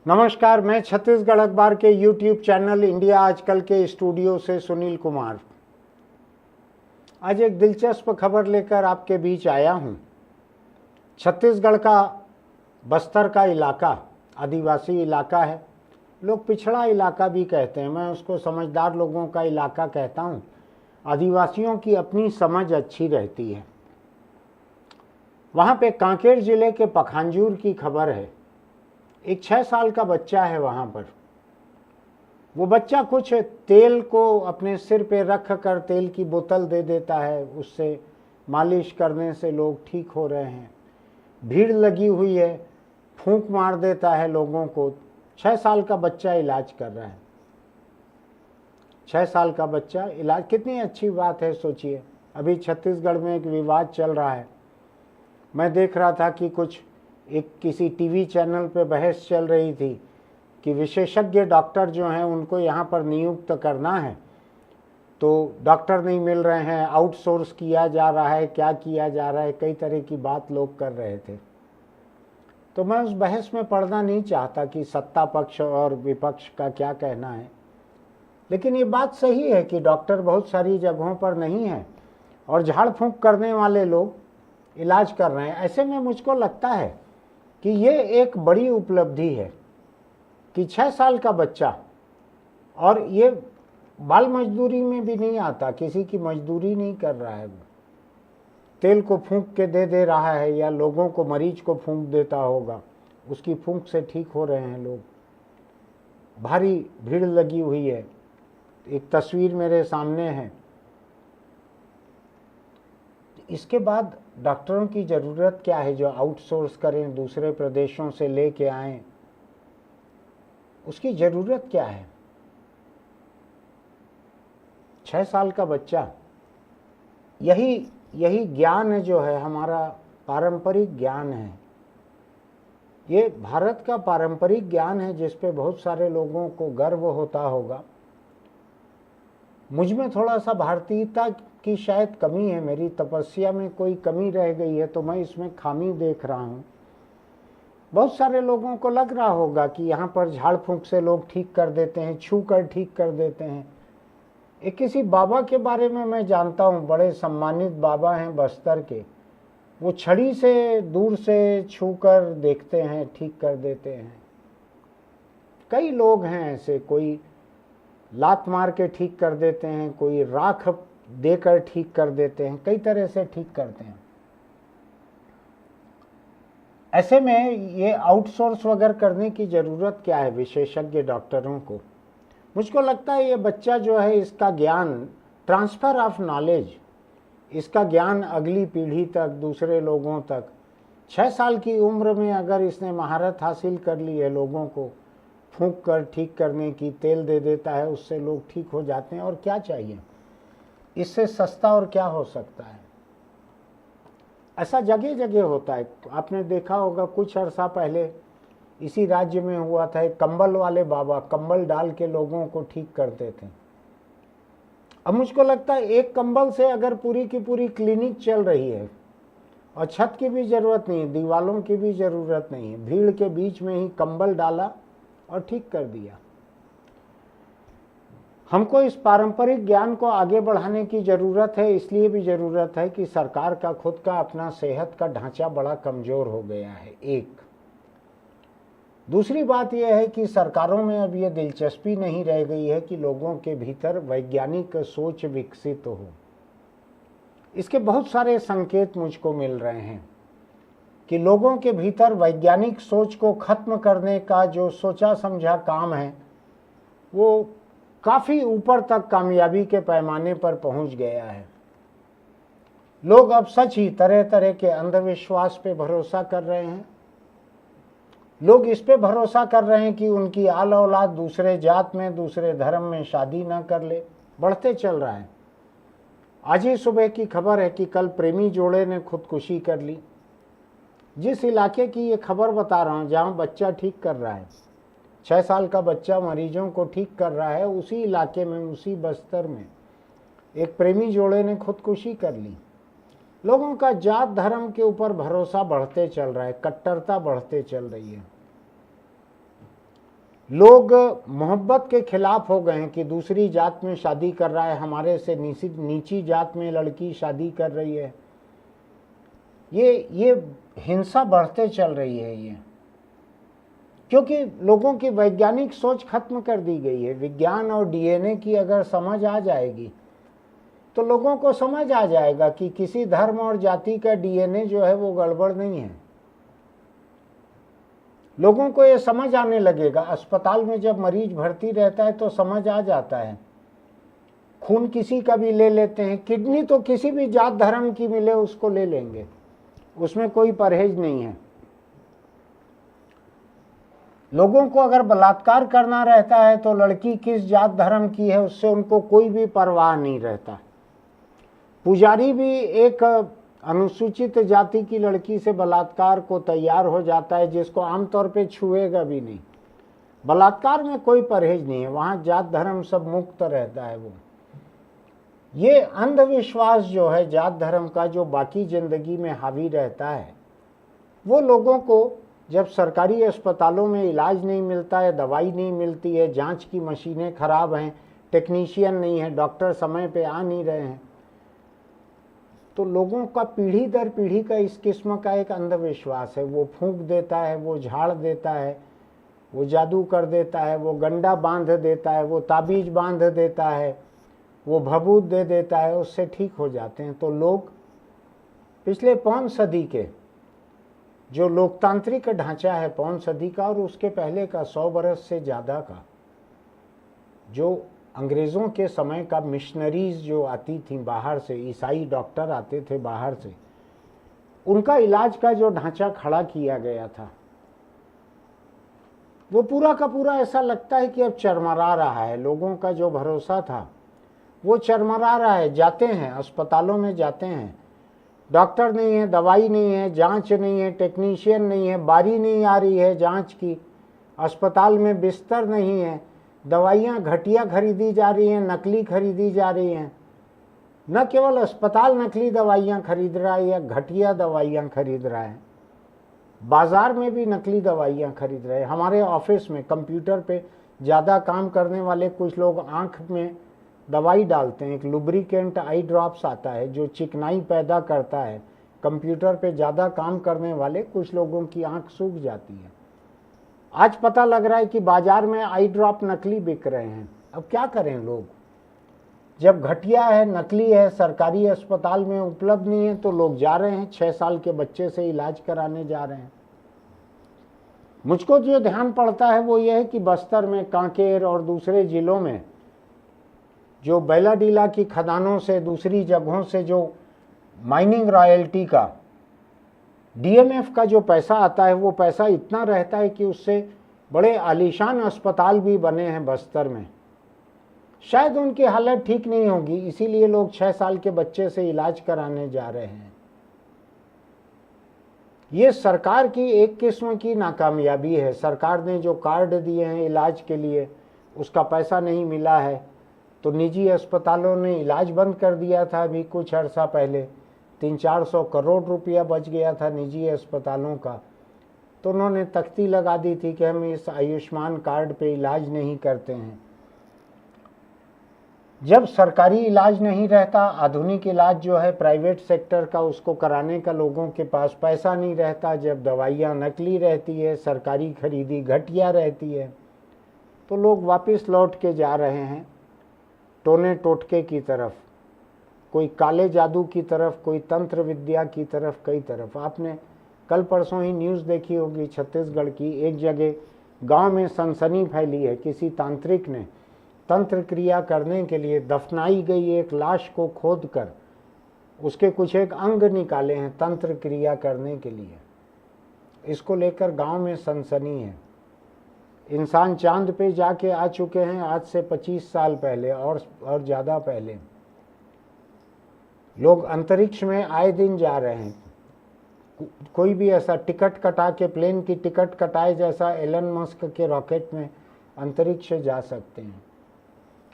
नमस्कार, मैं छत्तीसगढ़ अखबार के यूट्यूब चैनल इंडिया आजकल के स्टूडियो से सुनील कुमार आज एक दिलचस्प खबर लेकर आपके बीच आया हूं। छत्तीसगढ़ का बस्तर का इलाका आदिवासी इलाका है। लोग पिछड़ा इलाका भी कहते हैं, मैं उसको समझदार लोगों का इलाका कहता हूं। आदिवासियों की अपनी समझ अच्छी रहती है। वहाँ पे कांकेर जिले के पखांजूर की खबर है। एक 6 साल का बच्चा है वहाँ पर। वो बच्चा कुछ तेल को अपने सिर पे रख कर तेल की बोतल दे देता है, उससे मालिश करने से लोग ठीक हो रहे हैं। भीड़ लगी हुई है, फूंक मार देता है लोगों को। 6 साल का बच्चा इलाज कर रहा है। 6 साल का बच्चा इलाज, कितनी अच्छी बात है। सोचिए, अभी छत्तीसगढ़ में एक विवाद चल रहा है। मैं देख रहा था कि किसी टीवी चैनल पे बहस चल रही थी कि विशेषज्ञ डॉक्टर जो हैं उनको यहाँ पर नियुक्त करना है, तो डॉक्टर नहीं मिल रहे हैं, आउटसोर्स किया जा रहा है, क्या किया जा रहा है, कई तरह की बात लोग कर रहे थे। तो मैं उस बहस में पड़ना नहीं चाहता कि सत्ता पक्ष और विपक्ष का क्या कहना है, लेकिन ये बात सही है कि डॉक्टर बहुत सारी जगहों पर नहीं है और झाड़ फूंक करने वाले लोग इलाज कर रहे हैं। ऐसे में मुझको लगता है कि ये एक बड़ी उपलब्धि है कि 6 साल का बच्चा, और ये बाल मजदूरी में भी नहीं आता, किसी की मजदूरी नहीं कर रहा है। वो तेल को फूंक के दे रहा है, या लोगों को, मरीज को फूंक देता होगा, उसकी फूंक से ठीक हो रहे हैं लोग। भारी भीड़ लगी हुई है। एक तस्वीर मेरे सामने है। इसके बाद डॉक्टरों की ज़रूरत क्या है जो आउटसोर्स करें, दूसरे प्रदेशों से लेके आएं? उसकी ज़रूरत क्या है? 6 साल का बच्चा, यही ज्ञान जो है हमारा पारंपरिक ज्ञान है। ये भारत का पारंपरिक ज्ञान है जिस पे बहुत सारे लोगों को गर्व होता होगा। मुझ में थोड़ा सा भारतीयता की शायद कमी है, मेरी तपस्या में कोई कमी रह गई है, तो मैं इसमें खामी देख रहा हूँ। बहुत सारे लोगों को लग रहा होगा कि यहाँ पर झाड़ फूंक से लोग ठीक कर देते हैं, छू कर ठीक कर देते हैं। एक किसी बाबा के बारे में मैं जानता हूँ, बड़े सम्मानित बाबा हैं बस्तर के। वो छड़ी से दूर से छू कर देखते हैं, ठीक कर देते हैं। कई लोग हैं ऐसे, कोई लात मार के ठीक कर देते हैं, कोई राख देकर ठीक कर देते हैं, कई तरह से ठीक करते हैं। ऐसे में ये आउटसोर्स वगैरह करने की ज़रूरत क्या है विशेषज्ञ डॉक्टरों को? मुझको लगता है ये बच्चा जो है, इसका ज्ञान, ट्रांसफ़र ऑफ नॉलेज, इसका ज्ञान अगली पीढ़ी तक, दूसरे लोगों तक, 6 साल की उम्र में अगर इसने महारत हासिल कर ली है लोगों को फूंक कर ठीक करने की, तेल दे देता है, उससे लोग ठीक हो जाते हैं। और क्या चाहिए? इससे सस्ता और क्या हो सकता है? ऐसा जगह जगह होता है। आपने देखा होगा कुछ अरसा पहले इसी राज्य में हुआ था, एक कंबल वाले बाबा कंबल डाल के लोगों को ठीक करते थे। अब मुझको लगता है एक कंबल से अगर पूरी की पूरी क्लिनिक चल रही है, और छत की भी ज़रूरत नहीं है, दीवालों की भी ज़रूरत नहीं है, भीड़ के बीच में ही कंबल डाला और ठीक कर दिया। हमको इस पारंपरिक ज्ञान को आगे बढ़ाने की ज़रूरत है। इसलिए भी ज़रूरत है कि सरकार का खुद का अपना सेहत का ढांचा बड़ा कमज़ोर हो गया है। एक दूसरी बात यह है कि सरकारों में अब ये दिलचस्पी नहीं रह गई है कि लोगों के भीतर वैज्ञानिक सोच विकसित हो। इसके बहुत सारे संकेत मुझको मिल रहे हैं कि लोगों के भीतर वैज्ञानिक सोच को खत्म करने का जो सोचा समझा काम है, वो काफ़ी ऊपर तक कामयाबी के पैमाने पर पहुंच गया है। लोग अब सच ही तरह तरह के अंधविश्वास पे भरोसा कर रहे हैं। लोग इस पे भरोसा कर रहे हैं कि उनकी आल औलाद दूसरे जात में, दूसरे धर्म में शादी ना कर ले। बढ़ते चल रहा है। आज ही सुबह की खबर है कि कल प्रेमी जोड़े ने खुदकुशी कर ली। जिस इलाके की ये खबर बता रहा हूँ, जहाँ बच्चा ठीक कर रहा है, 6 साल का बच्चा मरीजों को ठीक कर रहा है, उसी इलाके में, उसी बस्तर में एक प्रेमी जोड़े ने खुदकुशी कर ली। लोगों का जात धर्म के ऊपर भरोसा बढ़ते चल रहा है, कट्टरता बढ़ते चल रही है। लोग मोहब्बत के खिलाफ हो गए हैं कि दूसरी जात में शादी कर रहा है, हमारे से नीची जात में लड़की शादी कर रही है। ये हिंसा बढ़ते चल रही है ये, क्योंकि लोगों की वैज्ञानिक सोच खत्म कर दी गई है। विज्ञान और डीएनए की अगर समझ आ जाएगी तो लोगों को समझ आ जाएगा कि किसी धर्म और जाति का डीएनए जो है वो गड़बड़ नहीं है। लोगों को ये समझ आने लगेगा। अस्पताल में जब मरीज भर्ती रहता है तो समझ आ जाता है। खून किसी का भी ले लेते हैं, किडनी तो किसी भी जात धर्म की मिले उसको ले लेंगे, उसमें कोई परहेज नहीं है। लोगों को अगर बलात्कार करना रहता है तो लड़की किस जात धर्म की है उससे उनको कोई भी परवाह नहीं रहता। पुजारी भी एक अनुसूचित जाति की लड़की से बलात्कार को तैयार हो जाता है, जिसको आमतौर पे छुएगा भी नहीं। बलात्कार में कोई परहेज नहीं है, वहां जात धर्म सब मुक्त रहता है। वो ये अंधविश्वास जो है जात धर्म का, जो बाकी जिंदगी में हावी रहता है, वो लोगों को जब सरकारी अस्पतालों में इलाज नहीं मिलता है, दवाई नहीं मिलती है, जांच की मशीनें खराब हैं, टेक्नीशियन नहीं है, डॉक्टर समय पे आ नहीं रहे हैं, तो लोगों का पीढ़ी दर पीढ़ी का इस किस्म का एक अंधविश्वास है। वो फूंक देता है, वो झाड़ देता है, वो जादू कर देता है, वो गंडा बांध देता है, वो ताबीज बांध देता है, वो भभूत दे देता है, उससे ठीक हो जाते हैं। तो लोग पिछले 5 सदी के जो लोकतांत्रिक ढांचा है 5 सदी का और उसके पहले का 100 बरस से ज़्यादा का, जो अंग्रेज़ों के समय का मिशनरीज जो आती थी बाहर से, ईसाई डॉक्टर आते थे बाहर से, उनका इलाज का जो ढांचा खड़ा किया गया था वो पूरा का पूरा ऐसा लगता है कि अब चरमरा रहा है। लोगों का जो भरोसा था वो चरमरा रहा है। जाते हैं अस्पतालों में, जाते हैं, डॉक्टर नहीं है, दवाई नहीं है, जांच नहीं है, टेक्नीशियन नहीं है, बारी नहीं आ रही है जांच की, अस्पताल में बिस्तर नहीं है, दवाइयाँ घटिया खरीदी जा रही हैं, नकली खरीदी जा रही हैं। न केवल अस्पताल नकली दवाइयाँ खरीद रहा है या घटिया दवाइयाँ खरीद रहा है, बाजार में भी नकली दवाइयाँ खरीद रहे हैं। हमारे ऑफिस में कंप्यूटर पे ज़्यादा काम करने वाले कुछ लोग आँख में दवाई डालते हैं, एक लुब्रिकेंट आई ड्रॉप्स आता है जो चिकनाई पैदा करता है। कंप्यूटर पे ज़्यादा काम करने वाले कुछ लोगों की आँख सूख जाती है। आज पता लग रहा है कि बाजार में आई ड्रॉप नकली बिक रहे हैं। अब क्या करें लोग, जब घटिया है, नकली है, सरकारी अस्पताल में उपलब्ध नहीं है, तो लोग जा रहे हैं 6 साल के बच्चे से इलाज कराने जा रहे हैं। मुझको जो ध्यान पड़ता है वो ये है कि बस्तर में, कांकेर और दूसरे जिलों में जो बैलाडीला की खदानों से, दूसरी जगहों से जो माइनिंग रॉयल्टी का, डीएमएफ का जो पैसा आता है, वो पैसा इतना रहता है कि उससे बड़े आलीशान अस्पताल भी बने हैं बस्तर में। शायद उनकी हालत ठीक नहीं होगी, इसीलिए लोग 6 साल के बच्चे से इलाज कराने जा रहे हैं। ये सरकार की एक किस्म की नाकामयाबी है। सरकार ने जो कार्ड दिए हैं इलाज के लिए, उसका पैसा नहीं मिला है, तो निजी अस्पतालों ने इलाज बंद कर दिया था। अभी कुछ अर्सा पहले 300-400 करोड़ रुपया बच गया था निजी अस्पतालों का, तो उन्होंने तख्ती लगा दी थी कि हम इस आयुष्मान कार्ड पे इलाज नहीं करते हैं। जब सरकारी इलाज नहीं रहता, आधुनिक इलाज जो है प्राइवेट सेक्टर का, उसको कराने का लोगों के पास पैसा नहीं रहता, जब दवाइयाँ नकली रहती है, सरकारी खरीदी घटिया रहती है, तो लोग वापस लौट के जा रहे हैं टोने टोटके की तरफ, कोई काले जादू की तरफ, कोई तंत्र विद्या की तरफ, कई तरफ। आपने कल परसों ही न्यूज़ देखी होगी छत्तीसगढ़ की, एक जगह गांव में सनसनी फैली है। किसी तांत्रिक ने तंत्र क्रिया करने के लिए दफनाई गई एक लाश को खोदकर उसके कुछ एक अंग निकाले हैं तंत्र क्रिया करने के लिए। इसको लेकर गांव में सनसनी है। इंसान चांद पे जाके आ चुके हैं आज से 25 साल पहले और ज़्यादा पहले। लोग अंतरिक्ष में आए दिन जा रहे हैं। कोई भी ऐसा टिकट कटा के, प्लेन की टिकट कटाए जैसा एलन मस्क के रॉकेट में अंतरिक्ष जा सकते हैं।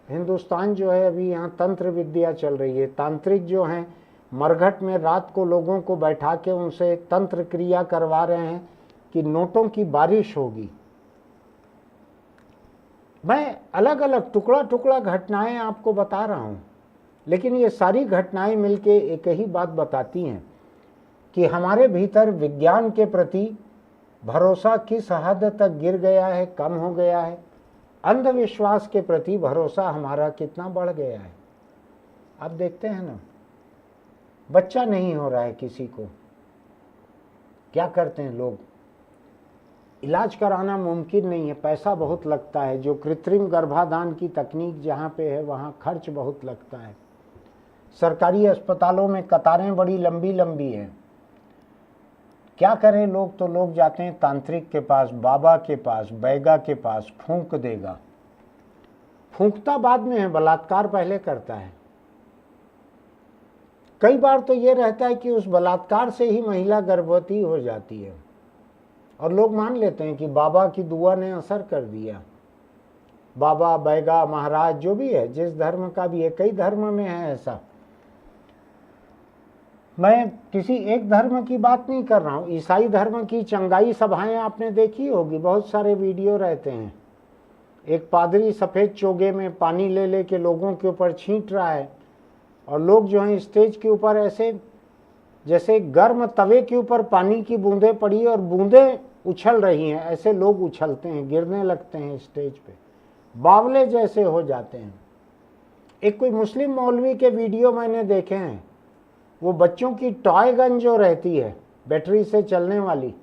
हिंदुस्तान जो है अभी यहाँ तंत्र विद्या चल रही है। तांत्रिक जो हैं मरघट में रात को लोगों को बैठा के उनसे तंत्र क्रिया करवा रहे हैं कि नोटों की बारिश होगी। मैं अलग अलग टुकड़ा टुकड़ा घटनाएं आपको बता रहा हूं, लेकिन ये सारी घटनाएं मिलके एक ही बात बताती हैं कि हमारे भीतर विज्ञान के प्रति भरोसा किस हद तक गिर गया है, कम हो गया है। अंधविश्वास के प्रति भरोसा हमारा कितना बढ़ गया है। आप देखते हैं ना, बच्चा नहीं हो रहा है किसी को, क्या करते हैं लोग, इलाज कराना मुमकिन नहीं है, पैसा बहुत लगता है। जो कृत्रिम गर्भाधान की तकनीक जहाँ पे है वहाँ खर्च बहुत लगता है। सरकारी अस्पतालों में कतारें बड़ी लंबी लंबी हैं। क्या करें लोग, तो लोग जाते हैं तांत्रिक के पास, बाबा के पास, बैगा के पास, फूंक देगा। फूंकता बाद में है, बलात्कार पहले करता है। कई बार तो ये रहता है कि उस बलात्कार से ही महिला गर्भवती हो जाती है और लोग मान लेते हैं कि बाबा की दुआ ने असर कर दिया। बाबा, बैगा, महाराज जो भी है, जिस धर्म का भी है, कई धर्म में है ऐसा। मैं किसी एक धर्म की बात नहीं कर रहा हूँ। ईसाई धर्म की चंगाई सभाएं आपने देखी होगी, बहुत सारे वीडियो रहते हैं। एक पादरी सफ़ेद चोगे में पानी ले लेके लोगों के ऊपर छींट रहा है और लोग जो हैं स्टेज के ऊपर ऐसे जैसे गर्म तवे के ऊपर पानी की बूंदें पड़ी और बूंदें उछल रही हैं, ऐसे लोग उछलते हैं, गिरने लगते हैं स्टेज पे, बावले जैसे हो जाते हैं। एक कोई मुस्लिम मौलवी के वीडियो मैंने देखे हैं, वो बच्चों की टॉय गन जो रहती है बैटरी से चलने वाली,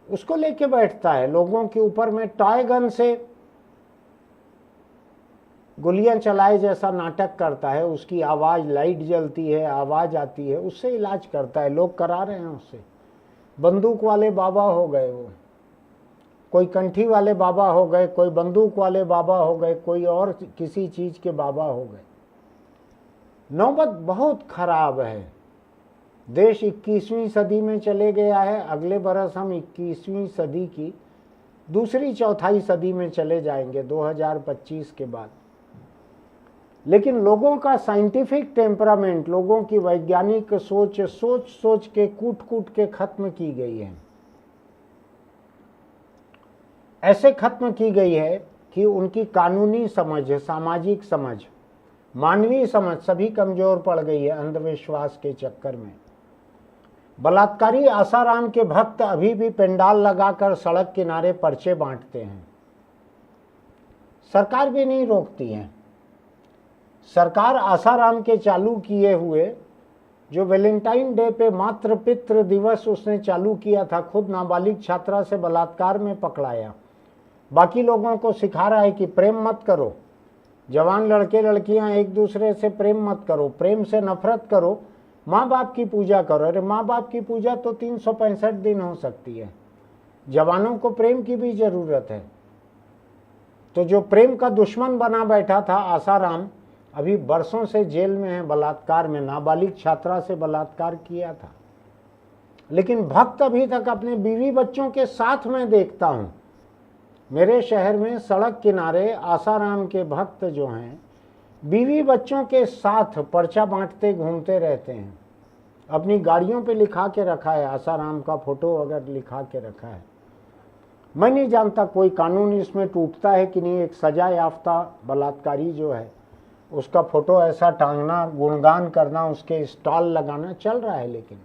उसको लेके बैठता है, लोगों के ऊपर में टॉय गन से गोलियां चलाए जैसा नाटक करता है। उसकी आवाज़, लाइट जलती है, आवाज़ आती है, उससे इलाज करता है। लोग करा रहे हैं उससे। बंदूक वाले बाबा हो गए वो, कोई कंठी वाले बाबा हो गए, कोई बंदूक वाले बाबा हो गए, कोई और किसी चीज़ के बाबा हो गए। नौबत बहुत खराब है। देश 21वीं सदी में चले गया है। अगले बरस हम 21वीं सदी की दूसरी चौथाई सदी में चले जाएंगे 2025 के बाद। लेकिन लोगों का साइंटिफिक टेम्परामेंट, लोगों की वैज्ञानिक सोच सोच सोच के कूट कूट के खत्म की गई है। ऐसे खत्म की गई है कि उनकी कानूनी समझ, सामाजिक समझ, मानवीय समझ सभी कमजोर पड़ गई है अंधविश्वास के चक्कर में। बलात्कारी आसाराम के भक्त अभी भी पंडाल लगाकर सड़क किनारे पर्चे बांटते हैं। सरकार भी नहीं रोकती है। सरकार आसाराम के चालू किए हुए जो वैलेंटाइन डे पे मातृ पितृ दिवस उसने चालू किया था, खुद नाबालिग छात्रा से बलात्कार में पकड़ाया। बाकी लोगों को सिखा रहा है कि प्रेम मत करो, जवान लड़के लड़कियां एक दूसरे से प्रेम मत करो, प्रेम से नफरत करो, माँ बाप की पूजा करो। अरे माँ बाप की पूजा तो 365 दिन हो सकती है। जवानों को प्रेम की भी जरूरत है। तो जो प्रेम का दुश्मन बना बैठा था आसाराम, अभी बरसों से जेल में है बलात्कार में। नाबालिग छात्रा से बलात्कार किया था। लेकिन भक्त अभी तक अपने बीवी बच्चों के साथ में देखता हूं, मेरे शहर में सड़क किनारे आसाराम के भक्त जो हैं बीवी बच्चों के साथ पर्चा बांटते घूमते रहते हैं। अपनी गाड़ियों पे लिखा के रखा है आसाराम का फोटो, अगर लिखा के रखा है। मैं नहीं जानता कोई कानून इसमें टूटता है कि नहीं। एक सजा याफ्ता बलात्कारी जो है उसका फोटो ऐसा टांगना, गुणगान करना, उसके स्टॉल लगाना चल रहा है। लेकिन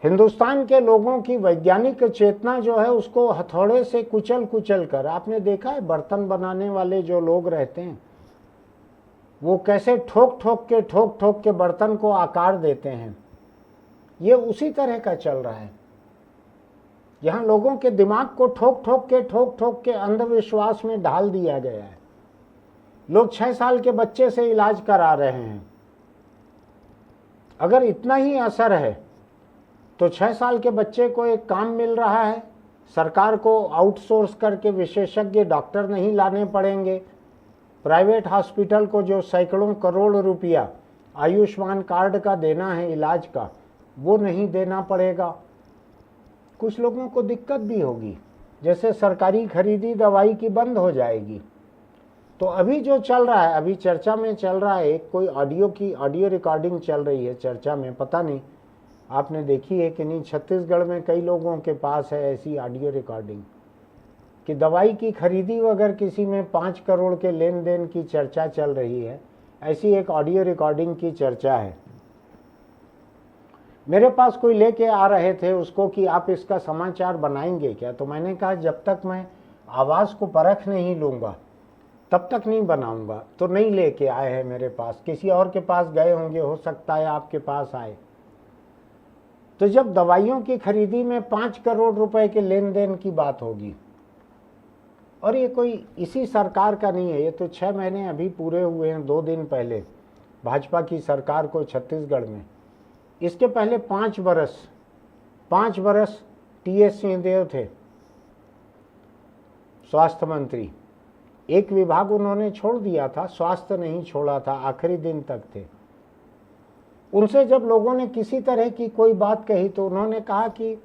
हिंदुस्तान के लोगों की वैज्ञानिक चेतना जो है उसको हथौड़े से कुचल कुचल कर, आपने देखा है बर्तन बनाने वाले जो लोग रहते हैं वो कैसे ठोक ठोक के बर्तन को आकार देते हैं। ये उसी तरह का चल रहा है। यहाँ लोगों के दिमाग को ठोक ठोक के अंधविश्वास में ढाल दिया गया है। लोग 6 साल के बच्चे से इलाज करा रहे हैं। अगर इतना ही असर है तो 6 साल के बच्चे को एक काम मिल रहा है, सरकार को आउटसोर्स करके विशेषज्ञ डॉक्टर नहीं लाने पड़ेंगे। प्राइवेट हॉस्पिटल को जो सैकड़ों करोड़ रुपया आयुष्मान कार्ड का देना है इलाज का, वो नहीं देना पड़ेगा। कुछ लोगों को दिक्कत भी होगी, जैसे सरकारी खरीदी दवाई की बंद हो जाएगी। तो अभी जो चल रहा है, अभी चर्चा में चल रहा है, कोई ऑडियो रिकॉर्डिंग चल रही है चर्चा में, पता नहीं आपने देखी है कि नहीं। छत्तीसगढ़ में कई लोगों के पास है ऐसी ऑडियो रिकॉर्डिंग। कि दवाई की खरीदी अगर किसी में 5 करोड़ के लेन देन की चर्चा चल रही है, ऐसी एक ऑडियो रिकॉर्डिंग की चर्चा है। मेरे पास कोई लेके आ रहे थे उसको कि आप इसका समाचार बनाएंगे क्या, तो मैंने कहा जब तक मैं आवाज़ को परख नहीं लूँगा तब तक नहीं बनाऊंगा। तो नहीं लेके आए हैं मेरे पास, किसी और के पास गए होंगे, हो सकता है आपके पास आए। तो जब दवाइयों की खरीदी में 5 करोड़ रुपए के लेन देन की बात होगी, और ये कोई इसी सरकार का नहीं है, ये तो 6 महीने अभी पूरे हुए हैं 2 दिन पहले भाजपा की सरकार को छत्तीसगढ़ में। इसके पहले 5 बरस टी.एस. सिंहदेव थे स्वास्थ्य मंत्री। एक विभाग उन्होंने छोड़ दिया था, स्वास्थ्य नहीं छोड़ा था, आखिरी दिन तक थे। उनसे जब लोगों ने किसी तरह की कोई बात कही तो उन्होंने कहा कि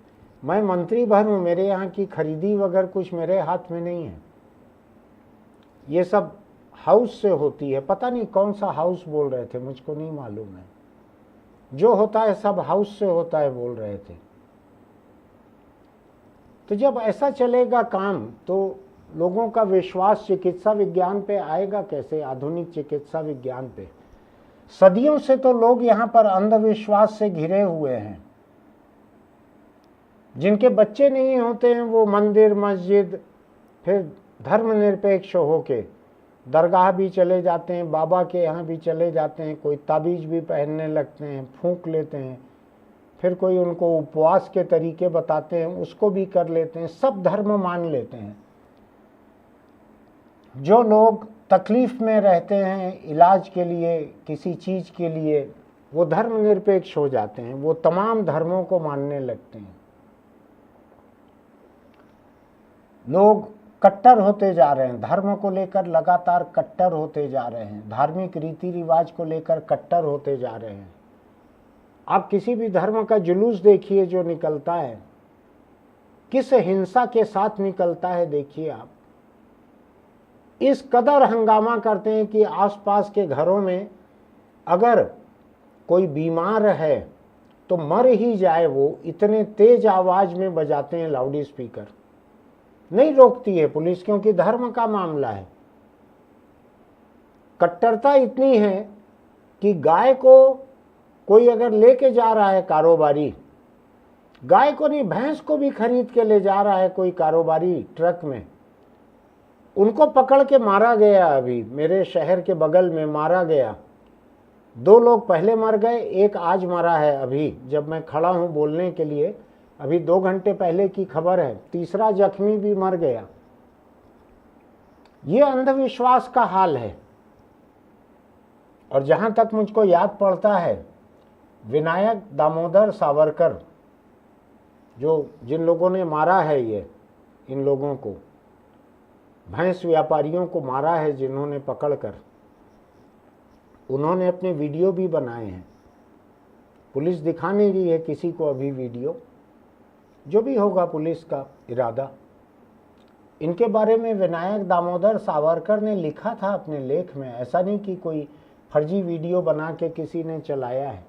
मैं मंत्री भर हूं, मेरे यहाँ की खरीदी वगैरह कुछ मेरे हाथ में नहीं है, ये सब हाउस से होती है। पता नहीं कौन सा हाउस बोल रहे थे, मुझको नहीं मालूम है, जो होता है सब हाउस से होता है बोल रहे थे। तो जब ऐसा चलेगा काम तो लोगों का विश्वास चिकित्सा विज्ञान पे आएगा कैसे, आधुनिक चिकित्सा विज्ञान पे। सदियों से तो लोग यहाँ पर अंधविश्वास से घिरे हुए हैं। जिनके बच्चे नहीं होते हैं वो मंदिर मस्जिद फिर धर्मनिरपेक्ष होके दरगाह भी चले जाते हैं, बाबा के यहाँ भी चले जाते हैं, कोई ताबीज भी पहनने लगते हैं, फूंक लेते हैं, फिर कोई उनको उपवास के तरीके बताते हैं उसको भी कर लेते हैं, सब धर्म मान लेते हैं। जो लोग तकलीफ में रहते हैं इलाज के लिए, किसी चीज़ के लिए, वो धर्मनिरपेक्ष हो जाते हैं, वो तमाम धर्मों को मानने लगते हैं। लोग कट्टर होते जा रहे हैं, धर्म को लेकर लगातार कट्टर होते जा रहे हैं, धार्मिक रीति रिवाज को लेकर कट्टर होते जा रहे हैं। आप किसी भी धर्म का जुलूस देखिए जो निकलता है, किस हिंसा के साथ निकलता है देखिए आप। इस कदर हंगामा करते हैं कि आसपास के घरों में अगर कोई बीमार है तो मर ही जाए, वो इतने तेज आवाज में बजाते हैं लाउड स्पीकर। नहीं रोकती है पुलिस क्योंकि धर्म का मामला है। कट्टरता इतनी है कि गाय को कोई अगर लेके जा रहा है कारोबारी, गाय को नहीं भैंस को भी खरीद के ले जा रहा है कोई कारोबारी ट्रक में, उनको पकड़ के मारा गया। अभी मेरे शहर के बगल में मारा गया, 2 लोग पहले मर गए, एक आज मरा है अभी जब मैं खड़ा हूं बोलने के लिए, अभी 2 घंटे पहले की खबर है। तीसरा जख्मी भी मर गया। ये अंधविश्वास का हाल है। और जहां तक मुझको याद पड़ता है, विनायक दामोदर सावरकर, जो जिन लोगों ने मारा है, ये इन लोगों को, भैंस व्यापारियों को मारा है जिन्होंने पकड़कर, उन्होंने अपने वीडियो भी बनाए हैं। पुलिस दिखा नहीं रही है किसी को अभी वीडियो, जो भी होगा पुलिस का इरादा। इनके बारे में विनायक दामोदर सावरकर ने लिखा था अपने लेख में, ऐसा नहीं कि कोई फर्जी वीडियो बना के किसी ने चलाया है,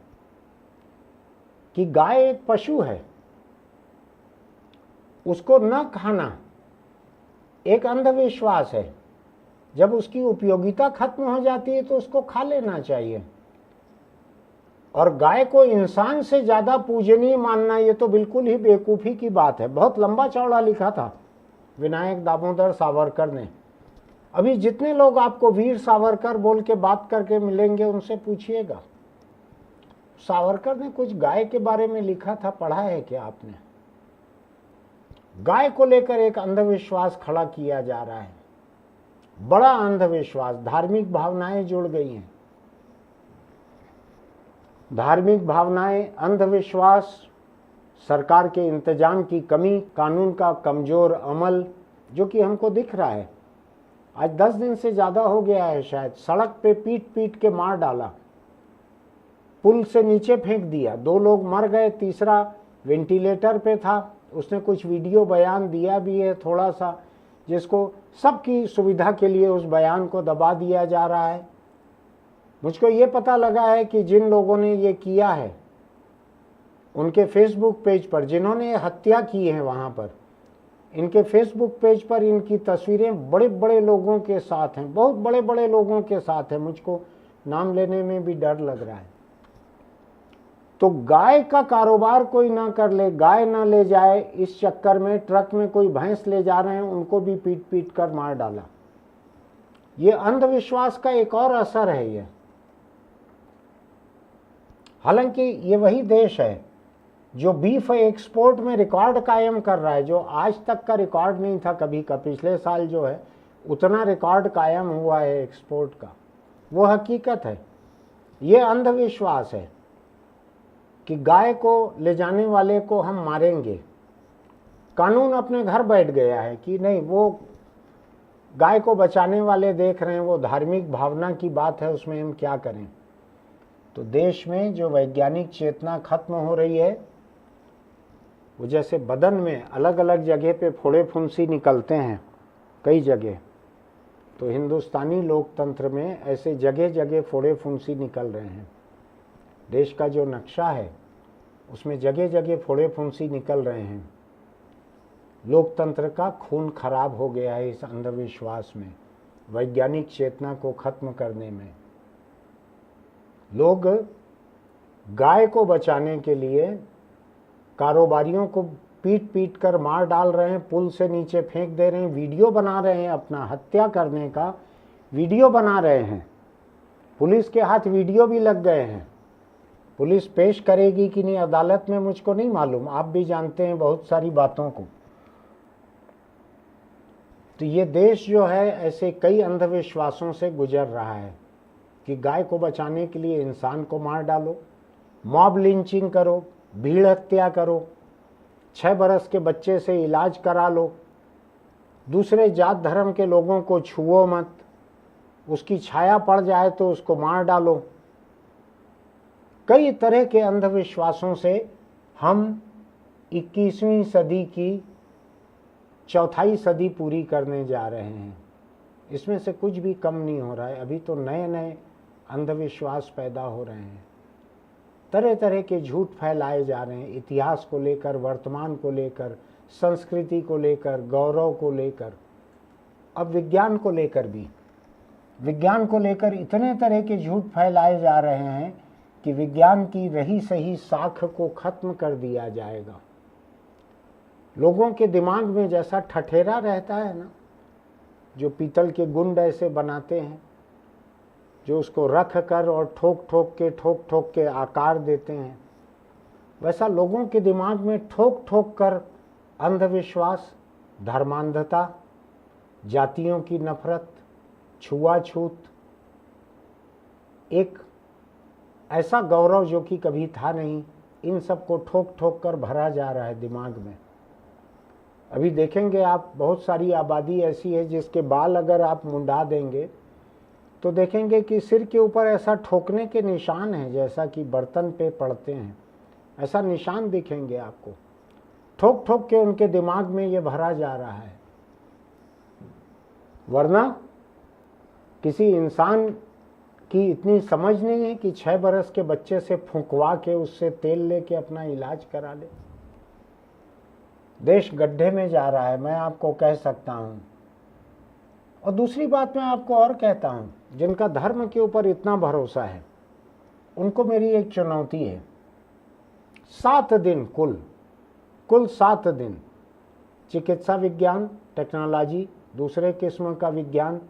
कि गाय एक पशु है, उसको न खाना एक अंधविश्वास है। जब उसकी उपयोगिता खत्म हो जाती है तो उसको खा लेना चाहिए। और गाय को इंसान से ज्यादा पूजनीय मानना, ये तो बिल्कुल ही बेवकूफ़ी की बात है। बहुत लंबा चौड़ा लिखा था विनायक दामोदर सावरकर ने। अभी जितने लोग आपको वीर सावरकर बोल के बात करके मिलेंगे उनसे पूछिएगा, सावरकर ने कुछ गाय के बारे में लिखा था, पढ़ा है क्या आपने? गाय को लेकर एक अंधविश्वास खड़ा किया जा रहा है, बड़ा अंधविश्वास। धार्मिक भावनाएं जुड़ गई हैं, धार्मिक भावनाएं, अंधविश्वास, सरकार के इंतजाम की कमी, कानून का कमजोर अमल, जो कि हमको दिख रहा है। आज 10 दिन से ज्यादा हो गया है शायद, सड़क पे पीट पीट के मार डाला, पुल से नीचे फेंक दिया, 2 लोग मर गए, तीसरा वेंटिलेटर पे था। उसने कुछ वीडियो बयान दिया भी है थोड़ा सा, जिसको सबकी सुविधा के लिए उस बयान को दबा दिया जा रहा है। मुझको ये पता लगा है कि जिन लोगों ने ये किया है, उनके फेसबुक पेज पर जिन्होंने हत्या की है, वहाँ पर इनके फेसबुक पेज पर इनकी तस्वीरें बड़े बड़े लोगों के साथ हैं, बहुत बड़े बड़े लोगों के साथ है, मुझको नाम लेने में भी डर लग रहा है। तो गाय का कारोबार कोई ना कर ले, गाय ना ले जाए, इस चक्कर में ट्रक में कोई भैंस ले जा रहे हैं, उनको भी पीट पीट कर मार डाला। ये अंधविश्वास का एक और असर है ये। हालांकि ये वही देश है जो बीफ एक्सपोर्ट में रिकॉर्ड कायम कर रहा है, जो आज तक का रिकॉर्ड नहीं था कभी का। पिछले साल जो है उतना रिकॉर्ड कायम हुआ है एक्सपोर्ट का, वो हकीकत है। ये अंधविश्वास है कि गाय को ले जाने वाले को हम मारेंगे। कानून अपने घर बैठ गया है कि नहीं, वो गाय को बचाने वाले देख रहे हैं, वो धार्मिक भावना की बात है, उसमें हम क्या करें। तो देश में जो वैज्ञानिक चेतना खत्म हो रही है, वो जैसे बदन में अलग अलग जगह पे फोड़े फुंसी निकलते हैं कई जगह, तो हिंदुस्तानी लोकतंत्र में ऐसे जगह जगह फोड़े फुंसी निकल रहे हैं। देश का जो नक्शा है उसमें जगह जगह फोड़े फुंसी निकल रहे हैं। लोकतंत्र का खून खराब हो गया है इस अंधविश्वास में, वैज्ञानिक चेतना को खत्म करने में। लोग गाय को बचाने के लिए कारोबारियों को पीट पीट कर मार डाल रहे हैं, पुल से नीचे फेंक दे रहे हैं, वीडियो बना रहे हैं, अपना हत्या करने का वीडियो बना रहे हैं। पुलिस के हाथ वीडियो भी लग गए हैं। पुलिस पेश करेगी कि नहीं अदालत में मुझको नहीं मालूम, आप भी जानते हैं बहुत सारी बातों को। तो ये देश जो है ऐसे कई अंधविश्वासों से गुजर रहा है कि गाय को बचाने के लिए इंसान को मार डालो, मॉब लिंचिंग करो, भीड़ हत्या करो, 6 बरस के बच्चे से इलाज करा लो, दूसरे जात धर्म के लोगों को छुओ मत, उसकी छाया पड़ जाए तो उसको मार डालो। कई तरह के अंधविश्वासों से हम 21वीं सदी की चौथाई सदी पूरी करने जा रहे हैं। इसमें से कुछ भी कम नहीं हो रहा है। अभी तो नए नए अंधविश्वास पैदा हो रहे हैं, तरह तरह के झूठ फैलाए जा रहे हैं, इतिहास को लेकर, वर्तमान को लेकर, संस्कृति को लेकर, गौरव को लेकर, अब विज्ञान को लेकर भी। विज्ञान को लेकर इतने तरह के झूठ फैलाए जा रहे हैं कि विज्ञान की रही सही साख को खत्म कर दिया जाएगा। लोगों के दिमाग में जैसा ठठेरा रहता है ना, जो पीतल के गुंड ऐसे बनाते हैं, जो उसको रख कर और ठोक ठोक के आकार देते हैं, वैसा लोगों के दिमाग में ठोक ठोक कर अंधविश्वास, धर्मांधता, जातियों की नफरत, छुआछूत, एक ऐसा गौरव जो कि कभी था नहीं, इन सब को ठोक ठोक कर भरा जा रहा है दिमाग में। अभी देखेंगे आप, बहुत सारी आबादी ऐसी है जिसके बाल अगर आप मुंडा देंगे तो देखेंगे कि सिर के ऊपर ऐसा ठोकने के निशान हैं, जैसा कि बर्तन पे पड़ते हैं, ऐसा निशान दिखेंगे आपको। ठोक ठोक के उनके दिमाग में ये भरा जा रहा है। वरना किसी इंसान की इतनी समझ नहीं है कि 6 बरस के बच्चे से फुंकवा के उससे तेल लेके अपना इलाज करा ले। देश गड्ढे में जा रहा है, मैं आपको कह सकता हूँ। और दूसरी बात मैं आपको और कहता हूँ, जिनका धर्म के ऊपर इतना भरोसा है उनको मेरी एक चुनौती है। 7 दिन कुल 7 दिन चिकित्सा विज्ञान, टेक्नोलॉजी, दूसरे किस्म का विज्ञान,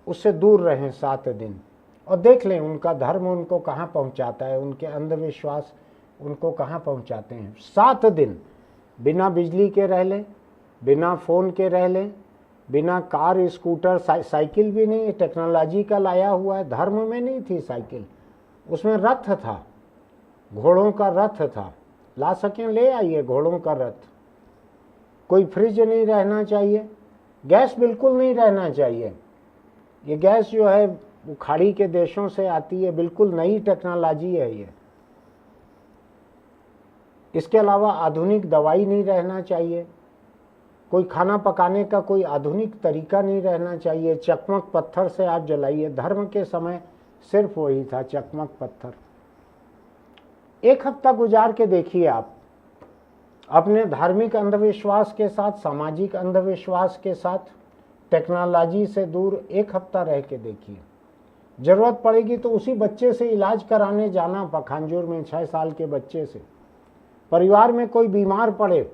उससे दूर रहें 7 दिन और देख लें उनका धर्म उनको कहाँ पहुँचाता है, उनके अंधविश्वास उनको कहाँ पहुँचाते हैं। 7 दिन बिना बिजली के रह लें, बिना फ़ोन के रह लें, बिना कार स्कूटर, साइकिल भी नहीं, टेक्नोलॉजी का लाया हुआ है। धर्म में नहीं थी साइकिल, उसमें रथ था, घोड़ों का रथ था। ला सकें ले आइए घोड़ों का रथ। कोई फ्रिज नहीं रहना चाहिए, गैस बिल्कुल नहीं रहना चाहिए। ये गैस जो है वो खाड़ी के देशों से आती है, बिल्कुल नई टेक्नोलॉजी है ये। इसके अलावा आधुनिक दवाई नहीं रहना चाहिए, कोई खाना पकाने का कोई आधुनिक तरीका नहीं रहना चाहिए। चकमक पत्थर से आप जलाइए, धर्म के समय सिर्फ वही था, चकमक पत्थर। 1 हफ्ता गुजार के देखिए आप, अपने धार्मिक अंधविश्वास के साथ, सामाजिक अंधविश्वास के साथ, टेक्नोलॉजी से दूर 1 हफ्ता रह के देखिए। ज़रूरत पड़ेगी तो उसी बच्चे से इलाज कराने जाना, पखानजूर में 6 साल के बच्चे से। परिवार में कोई बीमार पड़े,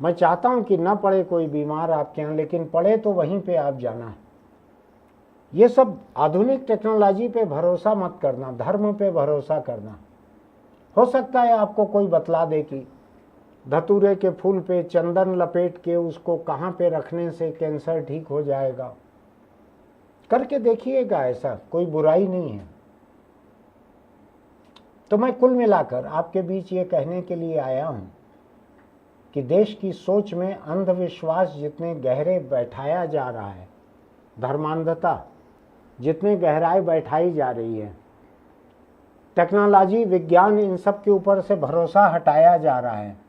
मैं चाहता हूं कि ना पड़े कोई बीमार आपके यहाँ, लेकिन पड़े तो वहीं पे आप जाना है। ये सब आधुनिक टेक्नोलॉजी पे भरोसा मत करना, धर्म पे भरोसा करना। हो सकता है आपको कोई बतला दे कि धतूरे के फूल पे चंदन लपेट के उसको कहाँ पे रखने से कैंसर ठीक हो जाएगा। करके देखिएगा, ऐसा कोई बुराई नहीं है। तो मैं कुल मिलाकर आपके बीच ये कहने के लिए आया हूं कि देश की सोच में अंधविश्वास जितने गहरे बैठाया जा रहा है, धर्मांधता जितने गहराई बैठाई जा रही है, टेक्नोलॉजी, विज्ञान, इन सब के ऊपर से भरोसा हटाया जा रहा है,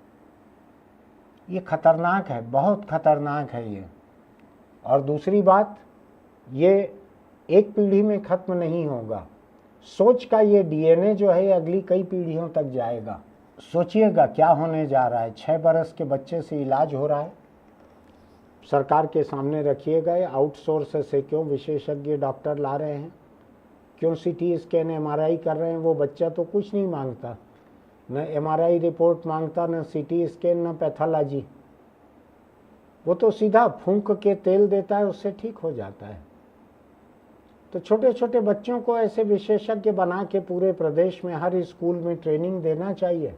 ये खतरनाक है, बहुत खतरनाक है ये। और दूसरी बात, ये एक पीढ़ी में खत्म नहीं होगा। सोच का ये डीएनए जो है अगली कई पीढ़ियों तक जाएगा। सोचिएगा क्या होने जा रहा है। 6 बरस के बच्चे से इलाज हो रहा है, सरकार के सामने रखिएगा। आउटसोर्स से क्यों विशेषज्ञ डॉक्टर ला रहे हैं, क्यों सीटी स्कैन एमआरआई कर रहे हैं। वो बच्चा तो कुछ नहीं मांगता, न एमआरआई रिपोर्ट मांगता, न सीटी स्कैन, न पैथोलॉजी। वो तो सीधा फूंक के तेल देता है, उससे ठीक हो जाता है। तो छोटे छोटे बच्चों को ऐसे विशेषज्ञ बना के पूरे प्रदेश में हर स्कूल में ट्रेनिंग देना चाहिए।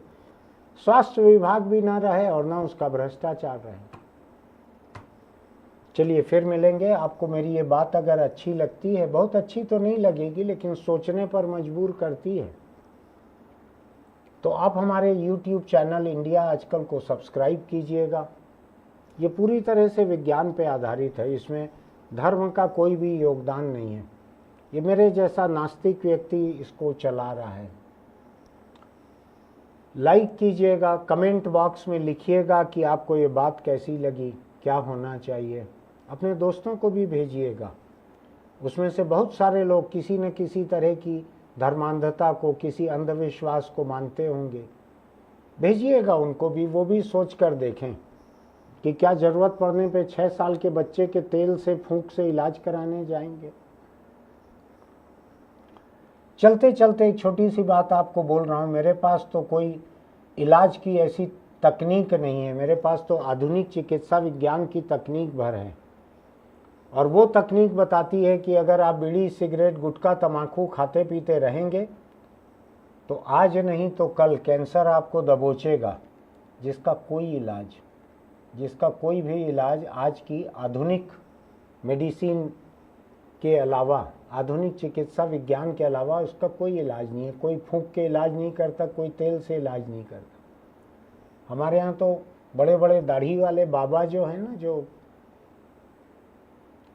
स्वास्थ्य विभाग भी ना रहे और ना उसका भ्रष्टाचार रहे। चलिए फिर मिलेंगे। आपको मेरी ये बात अगर अच्छी लगती है, बहुत अच्छी तो नहीं लगेगी लेकिन सोचने पर मजबूर करती है, तो आप हमारे YouTube चैनल इंडिया आजकल को सब्सक्राइब कीजिएगा। ये पूरी तरह से विज्ञान पे आधारित है, इसमें धर्म का कोई भी योगदान नहीं है। ये मेरे जैसा नास्तिक व्यक्ति इसको चला रहा है। लाइक कीजिएगा, कमेंट बॉक्स में लिखिएगा कि आपको ये बात कैसी लगी, क्या होना चाहिए। अपने दोस्तों को भी भेजिएगा, उसमें से बहुत सारे लोग किसी न किसी तरह की धर्मांधता को, किसी अंधविश्वास को मानते होंगे। भेजिएगा उनको भी, वो भी सोच कर देखें कि क्या ज़रूरत पड़ने पे 6 साल के बच्चे के तेल से, फूंक से इलाज कराने जाएंगे। चलते चलते एक छोटी सी बात आपको बोल रहा हूँ। मेरे पास तो कोई इलाज की ऐसी तकनीक नहीं है, मेरे पास तो आधुनिक चिकित्सा विज्ञान की तकनीक भर है। और वो तकनीक बताती है कि अगर आप बीड़ी, सिगरेट, गुटखा, तम्बाकू खाते पीते रहेंगे तो आज नहीं तो कल कैंसर आपको दबोचेगा, जिसका कोई भी इलाज आज की आधुनिक मेडिसिन के अलावा, आधुनिक चिकित्सा विज्ञान के अलावा उसका कोई इलाज नहीं है। कोई फूंक के इलाज नहीं करता, कोई तेल से इलाज नहीं करता। हमारे यहाँ तो बड़े बड़े दाढ़ी वाले बाबा जो हैं ना, जो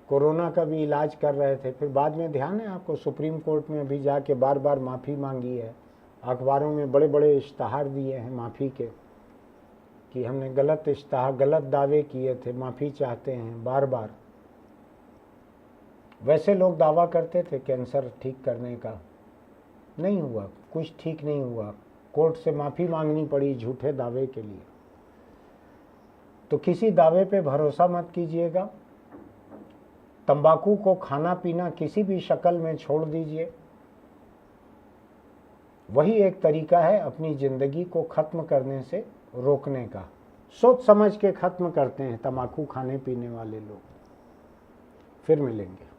कोरोना का भी इलाज कर रहे थे, फिर बाद में ध्यान है आपको, सुप्रीम कोर्ट में भी जाके बार बार माफ़ी मांगी है, अखबारों में बड़े बड़े इश्तहार दिए हैं माफ़ी के कि हमने गलत दावे किए थे, माफ़ी चाहते हैं बार बार। वैसे लोग दावा करते थे कैंसर ठीक करने का, नहीं हुआ, कुछ ठीक नहीं हुआ, कोर्ट से माफ़ी मांगनी पड़ी झूठे दावे के लिए। तो किसी दावे पे भरोसा मत कीजिएगा। तंबाकू को खाना पीना किसी भी शक्ल में छोड़ दीजिए, वही एक तरीका है अपनी ज़िंदगी को ख़त्म करने से रोकने का। सोच समझ के ख़त्म करते हैं तंबाकू खाने पीने वाले लोग। फिर मिलेंगे।